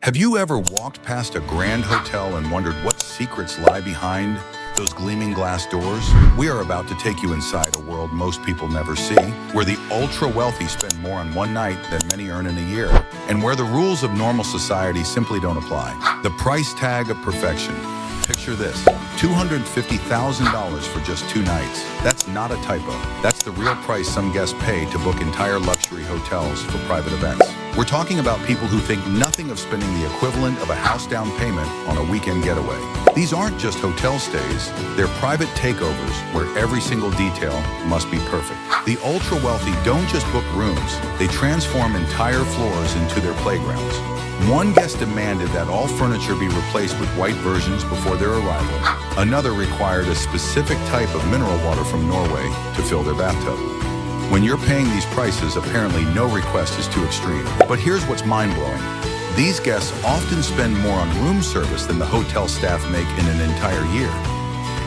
Have you ever walked past a grand hotel and wondered what secrets lie behind those gleaming glass doors? We are about to take you inside a world most people never see, where the ultra-wealthy spend more on one night than many earn in a year, and where the rules of normal society simply don't apply. The price tag of perfection. Picture this, $250,000 for just 2 nights. That's not a typo. That's the real price some guests pay to book entire luxury hotels for private events. We're talking about people who think nothing of spending the equivalent of a house down payment on a weekend getaway. These aren't just hotel stays, they're private takeovers where every single detail must be perfect. The ultra-wealthy don't just book rooms, they transform entire floors into their playgrounds. One guest demanded that all furniture be replaced with white versions before their arrival. Another required a specific type of mineral water from Norway to fill their bathtub. When you're paying these prices, apparently no request is too extreme. But here's what's mind-blowing. These guests often spend more on room service than the hotel staff make in an entire year.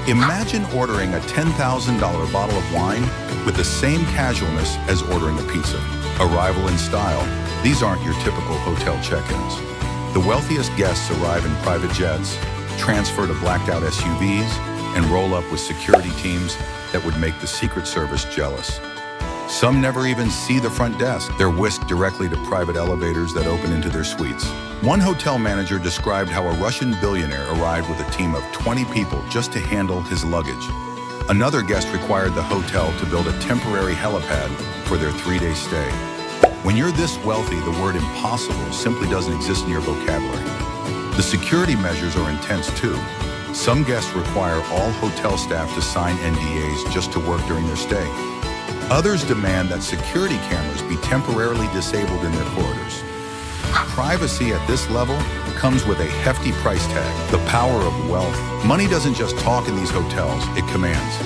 Imagine ordering a $10,000 bottle of wine with the same casualness as ordering a pizza. Arrival in style. These aren't your typical hotel check-ins. The wealthiest guests arrive in private jets, transfer to blacked-out SUVs, and roll up with security teams that would make the Secret Service jealous. Some never even see the front desk. They're whisked directly to private elevators that open into their suites. One hotel manager described how a Russian billionaire arrived with a team of 20 people just to handle his luggage. Another guest required the hotel to build a temporary helipad for their 3-day stay. When you're this wealthy, the word impossible simply doesn't exist in your vocabulary. The security measures are intense too. Some guests require all hotel staff to sign NDAs just to work during their stay. Others demand that security cameras be temporarily disabled in their corridors. Privacy at this level comes with a hefty price tag, the power of wealth. Money doesn't just talk in these hotels, it commands.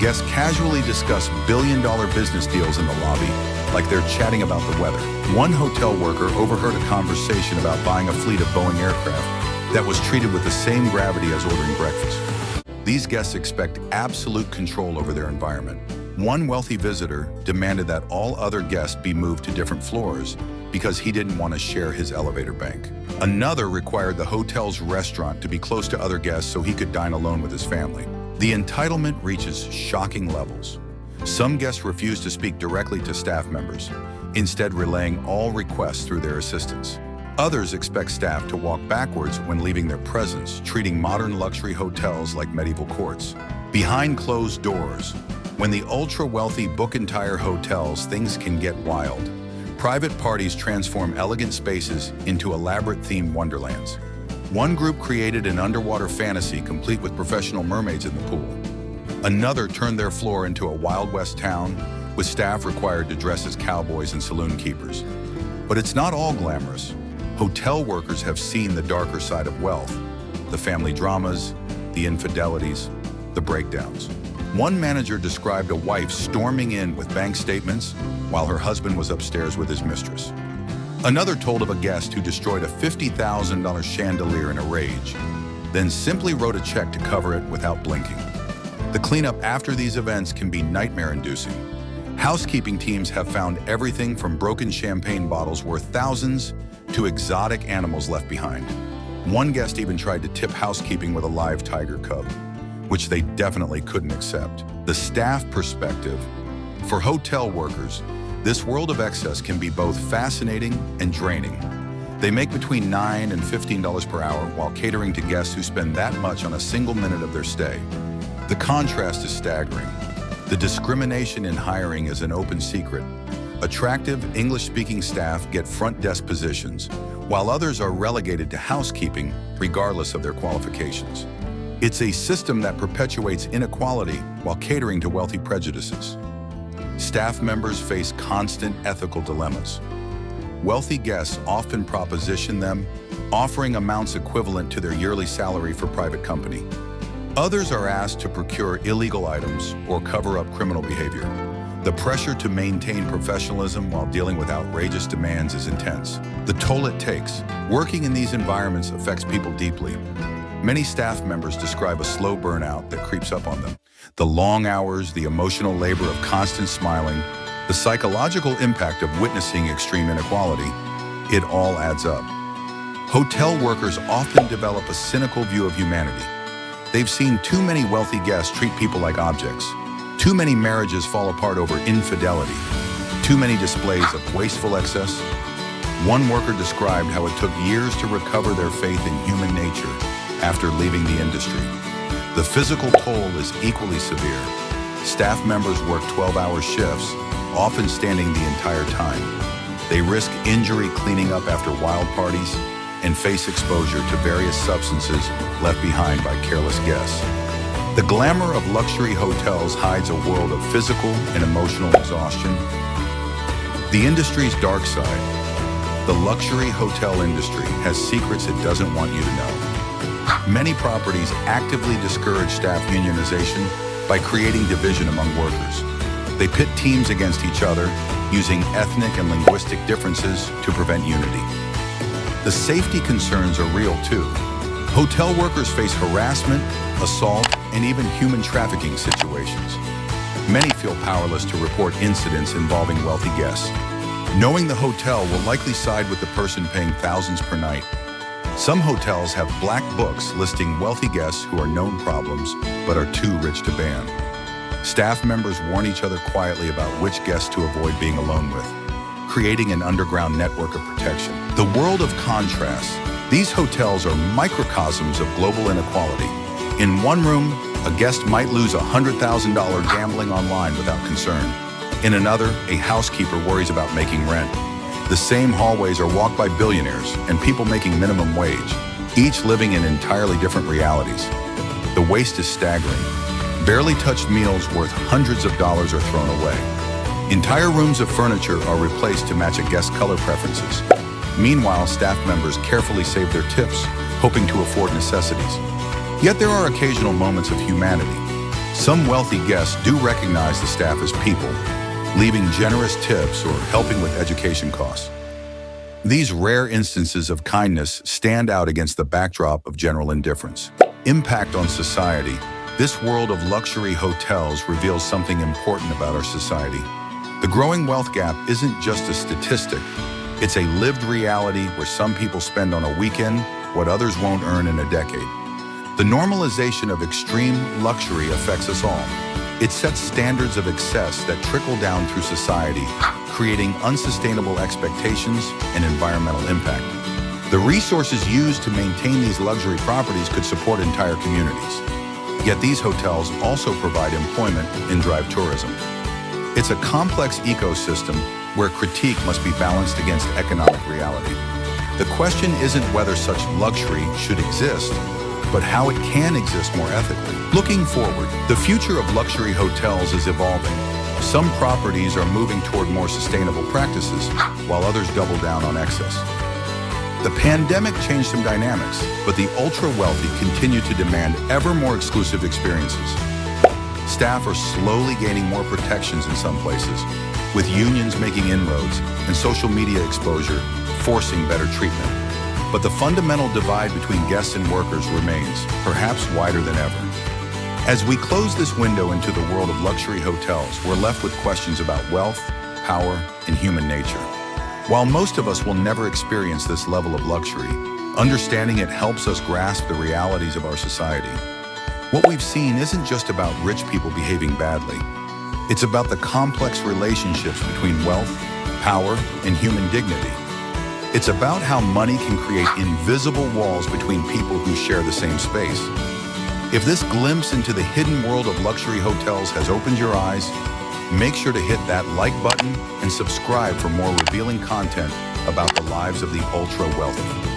Guests casually discuss billion-dollar business deals in the lobby, like they're chatting about the weather. One hotel worker overheard a conversation about buying a fleet of Boeing aircraft that was treated with the same gravity as ordering breakfast. These guests expect absolute control over their environment. One wealthy visitor demanded that all other guests be moved to different floors because he didn't want to share his elevator bank. Another required the hotel's restaurant to be close to other guests so he could dine alone with his family. The entitlement reaches shocking levels. Some guests refuse to speak directly to staff members, instead relaying all requests through their assistants. Others expect staff to walk backwards when leaving their presence, treating modern luxury hotels like medieval courts. Behind closed doors, when the ultra-wealthy book entire hotels, things can get wild. Private parties transform elegant spaces into elaborate themed wonderlands. One group created an underwater fantasy complete with professional mermaids in the pool. Another turned their floor into a Wild West town with staff required to dress as cowboys and saloon keepers. But it's not all glamorous. Hotel workers have seen the darker side of wealth, the family dramas, the infidelities, the breakdowns. One manager described a wife storming in with bank statements while her husband was upstairs with his mistress. Another told of a guest who destroyed a $50,000 chandelier in a rage, then simply wrote a check to cover it without blinking. The cleanup after these events can be nightmare-inducing. Housekeeping teams have found everything from broken champagne bottles worth thousands to exotic animals left behind. One guest even tried to tip housekeeping with a live tiger cub, which they definitely couldn't accept. The staff perspective. For hotel workers, this world of excess can be both fascinating and draining. They make between $9 and $15 per hour while catering to guests who spend that much on a single minute of their stay. The contrast is staggering. The discrimination in hiring is an open secret. Attractive English-speaking staff get front desk positions, while others are relegated to housekeeping regardless of their qualifications. It's a system that perpetuates inequality while catering to wealthy prejudices. Staff members face constant ethical dilemmas. Wealthy guests often proposition them, offering amounts equivalent to their yearly salary for private company. Others are asked to procure illegal items or cover up criminal behavior. The pressure to maintain professionalism while dealing with outrageous demands is intense. The toll it takes. Working in these environments affects people deeply. Many staff members describe a slow burnout that creeps up on them. The long hours, the emotional labor of constant smiling, the psychological impact of witnessing extreme inequality, it all adds up. Hotel workers often develop a cynical view of humanity. They've seen too many wealthy guests treat people like objects. Too many marriages fall apart over infidelity. Too many displays of wasteful excess. One worker described how it took years to recover their faith in human nature after leaving the industry. The physical toll is equally severe. Staff members work 12-hour shifts, often standing the entire time. They risk injury cleaning up after wild parties and face exposure to various substances left behind by careless guests. The glamour of luxury hotels hides a world of physical and emotional exhaustion. The industry's dark side. The luxury hotel industry has secrets it doesn't want you to know. Many properties actively discourage staff unionization by creating division among workers. They pit teams against each other, using ethnic and linguistic differences to prevent unity. The safety concerns are real too. Hotel workers face harassment, assault, and even human trafficking situations. Many feel powerless to report incidents involving wealthy guests, knowing the hotel will likely side with the person paying thousands per night. Some hotels have black books listing wealthy guests who are known problems but are too rich to ban. Staff members warn each other quietly about which guests to avoid being alone with, creating an underground network of protection. The world of contrast. These hotels are microcosms of global inequality. In one room, a guest might lose $100,000 gambling online without concern. In another, a housekeeper worries about making rent. The same hallways are walked by billionaires and people making minimum wage, each living in entirely different realities. The waste is staggering. Barely touched meals worth hundreds of dollars are thrown away. Entire rooms of furniture are replaced to match a guest's color preferences. Meanwhile, staff members carefully save their tips, hoping to afford necessities. Yet there are occasional moments of humanity. Some wealthy guests do recognize the staff as people, leaving generous tips or helping with education costs. These rare instances of kindness stand out against the backdrop of general indifference. Impact on society. This world of luxury hotels reveals something important about our society. The growing wealth gap isn't just a statistic. It's a lived reality where some people spend on a weekend what others won't earn in a decade. The normalization of extreme luxury affects us all. It sets standards of excess that trickle down through society, creating unsustainable expectations and environmental impact. The resources used to maintain these luxury properties could support entire communities. Yet these hotels also provide employment and drive tourism. It's a complex ecosystem where critique must be balanced against economic reality. The question isn't whether such luxury should exist, but how it can exist more ethically. Looking forward, the future of luxury hotels is evolving. Some properties are moving toward more sustainable practices, while others double down on excess. The pandemic changed some dynamics, but the ultra-wealthy continue to demand ever more exclusive experiences. Staff are slowly gaining more protections in some places, with unions making inroads and social media exposure forcing better treatment. But the fundamental divide between guests and workers remains, perhaps wider than ever. As we close this window into the world of luxury hotels, we're left with questions about wealth, power, and human nature. While most of us will never experience this level of luxury, understanding it helps us grasp the realities of our society. What we've seen isn't just about rich people behaving badly. It's about the complex relationships between wealth, power, and human dignity. It's about how money can create invisible walls between people who share the same space. If this glimpse into the hidden world of luxury hotels has opened your eyes, make sure to hit that like button and subscribe for more revealing content about the lives of the ultra-wealthy.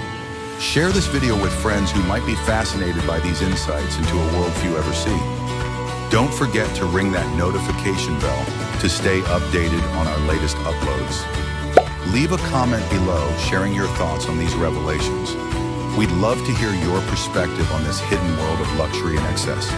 Share this video with friends who might be fascinated by these insights into a world few ever see. Don't forget to ring that notification bell to stay updated on our latest uploads. Leave a comment below sharing your thoughts on these revelations. We'd love to hear your perspective on this hidden world of luxury and excess.